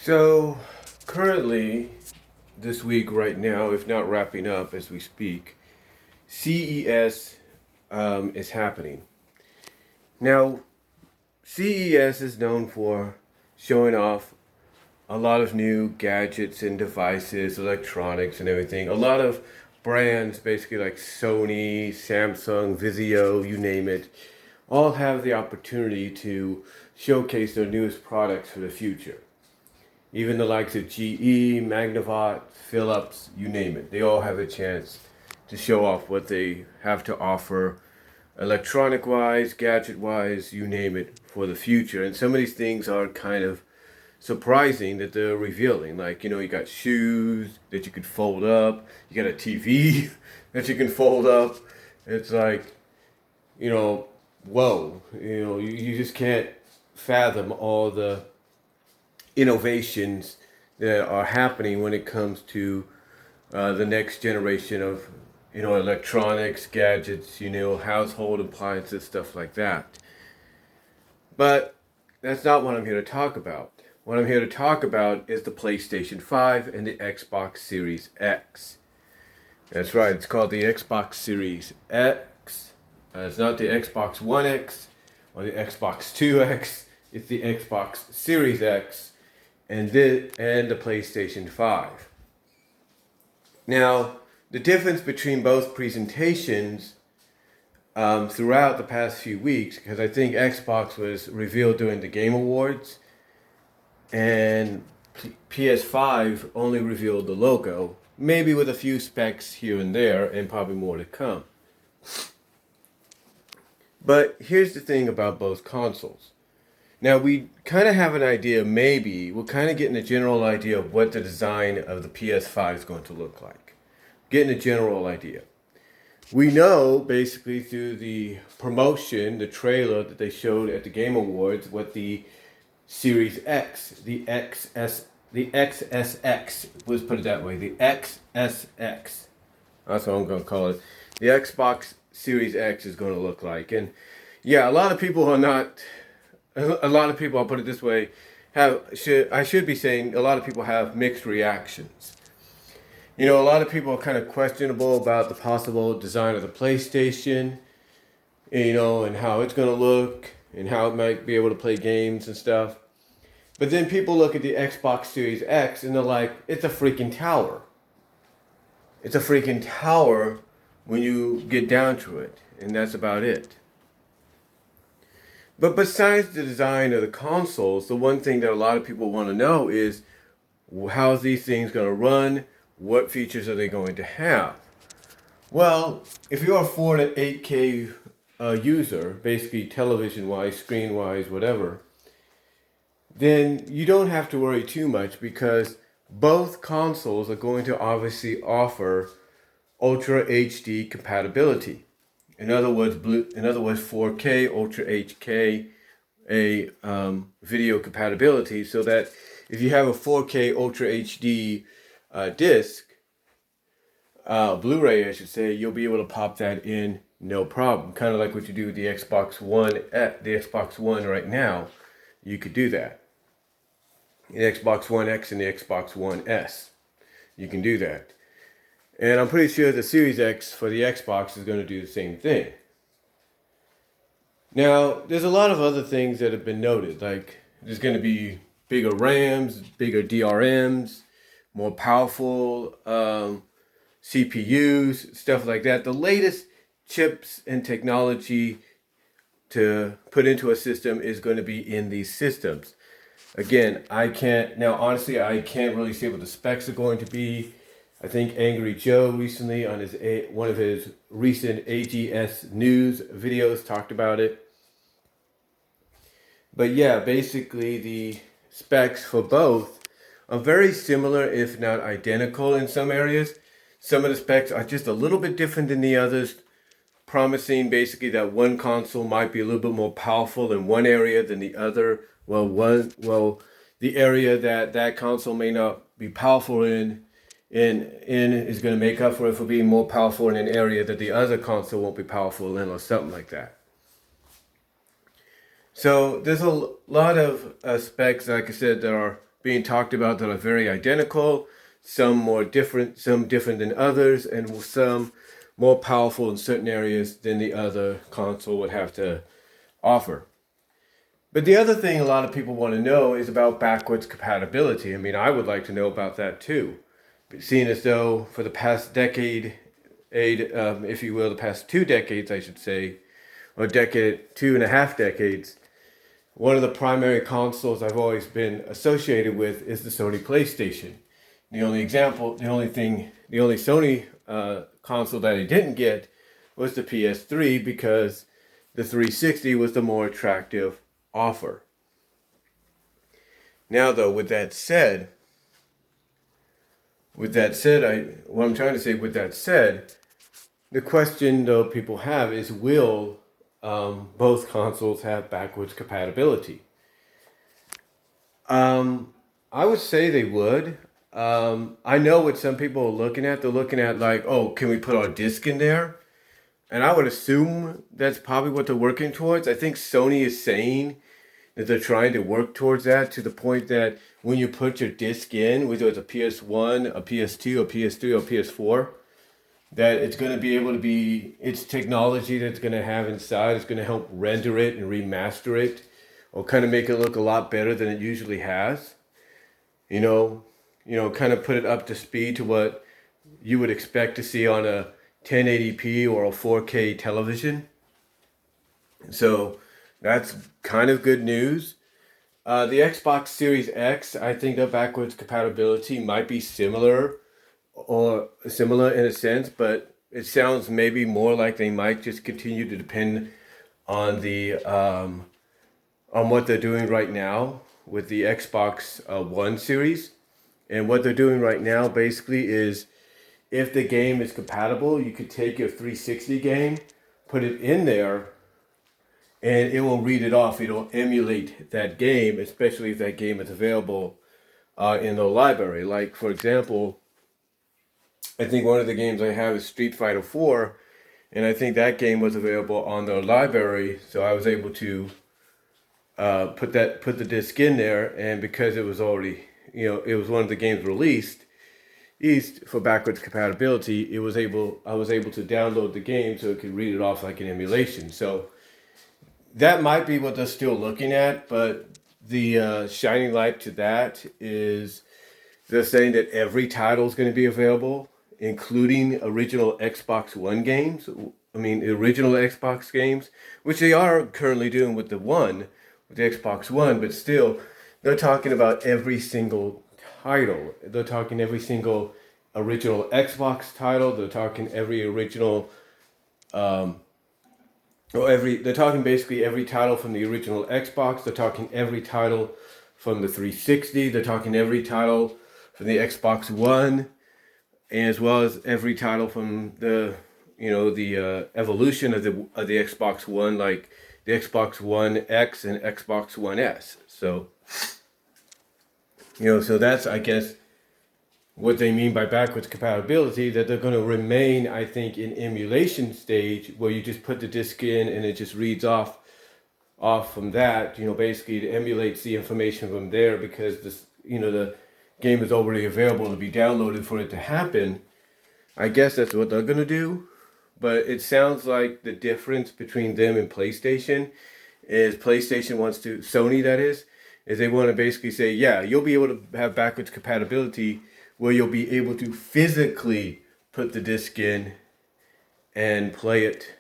So, currently, this week, right now, if not wrapping up as we speak, CES is happening. Now, CES is known for showing off a lot of new gadgets and devices, electronics, and everything. A lot of brands, basically like Sony, Samsung, Vizio, you name it, all have the opportunity to showcase their newest products for the future. Even the likes of GE, Magnavox, Philips, you name it. They all have a chance to show off what they have to offer electronic wise, gadget wise, you name it, for the future. And some of these things are kind of surprising that they're revealing. Like, you got shoes that you could fold up, you got a TV that you can fold up. It's like, whoa, you just can't fathom all the innovations that are happening when it comes to the next generation of electronics, gadgets, household appliances, stuff like that. But that's not what I'm here to talk about. What I'm here to talk about is the PlayStation 5 and the Xbox Series X. That's right, it's called the Xbox Series X. It's not the Xbox One X or the Xbox 2X. It's the Xbox Series X and the PlayStation 5. Now, the difference between both presentations throughout the past few weeks, because I think Xbox was revealed during the Game Awards, and PS5 only revealed the logo, maybe with a few specs here and there, and probably more to come. But here's the thing about both consoles. Now, we kind of have an idea, maybe, we're kind of getting a general idea of what the design of the PS5 is going to look like. Getting a general idea. We know, basically, through the promotion, the trailer that they showed at the Game Awards, what the Series X, the XSX, let's put it that way, the XSX, that's what I'm going to call it, the Xbox Series X is going to look like. And yeah, a lot of people, I'll put it this way, I should be saying, a lot of people have mixed reactions. A lot of people are kind of questionable about the possible design of the PlayStation, and how it's going to look, and how it might be able to play games and stuff. But then people look at the Xbox Series X and they're like, it's a freaking tower. It's a freaking tower when you get down to it, and that's about it. But besides the design of the consoles, the one thing that a lot of people want to know is how are these things going to run? What features are they going to have? Well, if you're a 4 to 8K user, basically television-wise, screen-wise, whatever, then you don't have to worry too much because both consoles are going to obviously offer Ultra HD compatibility. In other words, 4K, Ultra HD, video compatibility, so that if you have a 4K Ultra HD disc, Blu-ray, I should say, you'll be able to pop that in no problem. Kind of like what you do with the Xbox One right now. You could do that. The Xbox One X and the Xbox One S. You can do that. And I'm pretty sure the Series X for the Xbox is going to do the same thing. Now, there's a lot of other things that have been noted. Like, there's going to be bigger RAMs, bigger DRMs, more powerful CPUs, stuff like that. The latest chips and technology to put into a system is going to be in these systems. Again, I can't really say what the specs are going to be. I think Angry Joe recently on one of his recent AGS news videos talked about it. But yeah, basically the specs for both are very similar, if not identical in some areas. Some of the specs are just a little bit different than the others, promising basically that one console might be a little bit more powerful in one area than the other. The area that console may not be powerful in is going to make up for it for being more powerful in an area that the other console won't be powerful in, or something like that. So there's a lot of specs, like I said, that are being talked about that are very identical, some more different, some different than others, and some more powerful in certain areas than the other console would have to offer. But the other thing a lot of people want to know is about backwards compatibility. I mean, I would like to know about that too. Seeing as though for the past decade, if you will, the past 2 decades, I should say, or decade, 2.5 decades, one of the primary consoles I've always been associated with is the Sony PlayStation. The only Sony console that I didn't get was the PS3 because the 360 was the more attractive offer. Now, though, with that said, the question though people have is, will both consoles have backwards compatibility? I would say they would. I know what some people are looking at. They're looking at like, oh, can we put our disc in there? And I would assume that's probably what they're working towards. I think Sony is saying that they're trying to work towards that to the point that when you put your disc in, whether it's a PS1, a PS2, a PS3, or PS4, that it's going to be able to be, it's technology that's going to have inside. It's going to help render it and remaster it, or kind of make it look a lot better than it usually has. You know, kind of put it up to speed to what you would expect to see on a 1080p or a 4K television. So that's kind of good news. The Xbox Series X, I think the backwards compatibility might be similar in a sense, but it sounds maybe more like they might just continue to depend on the on what they're doing right now with the Xbox One series. And what they're doing right now basically is, if the game is compatible, you could take your 360 game, put it in there, and it will read it off. It'll emulate that game, especially if that game is available in the library. Like, for example, I think one of the games I have is Street Fighter 4, and I think that game was available on the library, so I was able to put the disc in there, and because it was already, it was one of the games released for backwards compatibility, I was able to download the game so it could read it off like an emulation. So that might be what they're still looking at, but the shining light to that is they're saying that every title is going to be available, including original Xbox One games. I mean, the original Xbox games, which they are currently doing with the Xbox One, but still, they're talking about every single title. They're talking every single original Xbox title. They're talking every original, they're talking basically every title from the original Xbox. They're talking every title from the 360. They're talking every title from the Xbox One, as well as every title from the evolution of the Xbox One, like the Xbox One X and Xbox One S. So, so that's, I guess, what they mean by backwards compatibility, that they're going to remain, I think, in emulation stage, where you just put the disc in and it just reads off from that, basically it emulates the information from there, because the game is already available to be downloaded for it to happen. I guess that's what they're going to do. But it sounds like the difference between them and PlayStation is Sony that is they want to basically say, yeah, you'll be able to have backwards compatibility where you'll be able to physically put the disc in and play it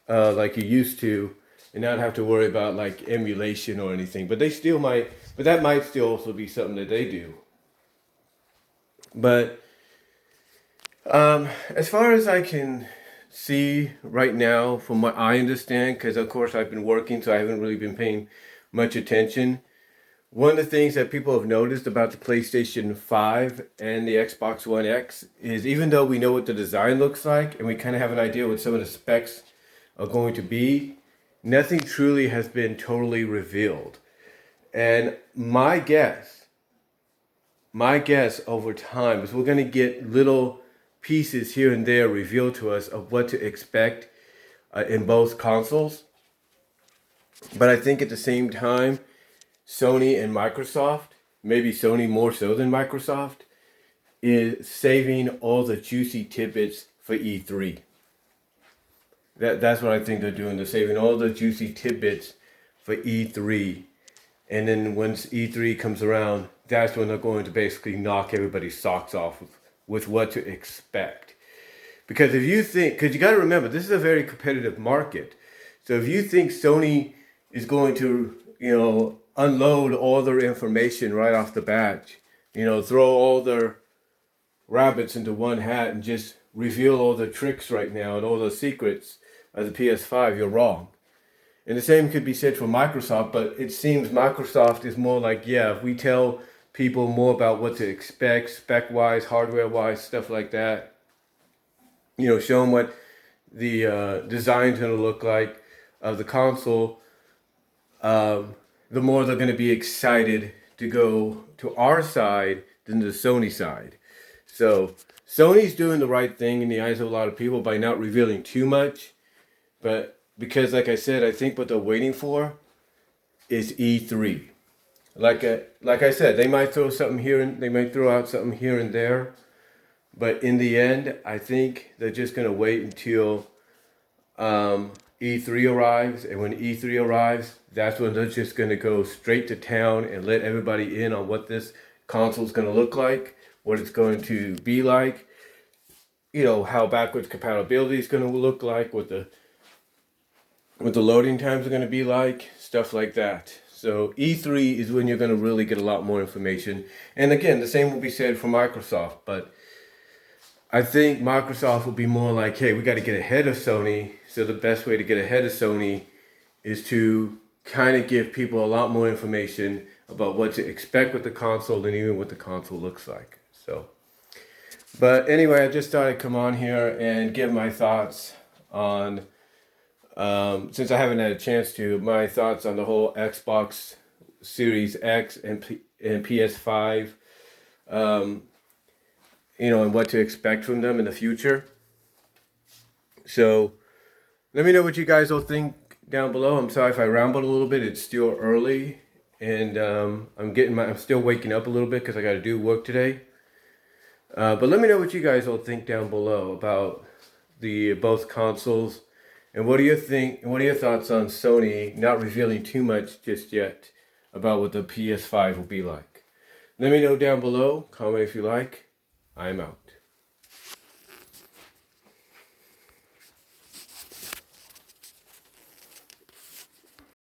like you used to, and not have to worry about like emulation or anything. But that might still also be something that they do. But as far as I can see right now, from what I understand, because of course I've been working, so I haven't really been paying much attention. One of the things that people have noticed about the PlayStation 5 and the Xbox One X is, even though we know what the design looks like and we kind of have an idea what some of the specs are going to be, nothing truly has been totally revealed. And my guess over time is we're going to get little pieces here and there revealed to us of what to expect in both consoles. But I think at the same time, Sony and Microsoft maybe Sony more so than Microsoft, is saving all the juicy tidbits for E3. That's what I think they're doing. They're saving all the juicy tidbits for E3. And then once E3 comes around, that's when they're going to basically knock everybody's socks off with what to expect. Because if you think, because you got to remember, this is a very competitive market. So if you think Sony is going to, unload all their information right off the bat, throw all their rabbits into one hat and just reveal all the tricks right now and all the secrets of the PS5, you're wrong. And the same could be said for Microsoft, but it seems Microsoft is more like, yeah, if we tell people more about what to expect, spec-wise, hardware-wise, stuff like that, show them what the design's going to look like of the console, the more they're going to be excited to go to our side than the Sony side. So Sony's doing the right thing in the eyes of a lot of people by not revealing too much, but because, like I said, I think what they're waiting for is E3. Like I said, they might throw something here and they might throw out something here and there, but in the end, I think they're just gonna wait until E3 arrives, and when E3 arrives, that's when they're just gonna go straight to town and let everybody in on what this console's gonna look like, what it's going to be like, how backwards compatibility is gonna look like, what the loading times are going to be like, stuff like that. So E3 is when you're going to really get a lot more information. And again, the same will be said for Microsoft, but I think Microsoft will be more like, hey, we got to get ahead of Sony. So the best way to get ahead of Sony is to kind of give people a lot more information about what to expect with the console and even what the console looks like. But anyway, I just thought I'd come on here and give my thoughts on since I haven't had a chance to, my thoughts on the whole Xbox Series X and PS5, and what to expect from them in the future. So let me know what you guys all think down below. I'm sorry if I rambled a little bit. It's still early, and I'm still waking up a little bit because I got to do work today. But let me know what you guys all think down below about the both consoles. And what do you think? What are your thoughts on Sony not revealing too much just yet about what the PS5 will be like? Let me know down below. Comment if you like. I'm out.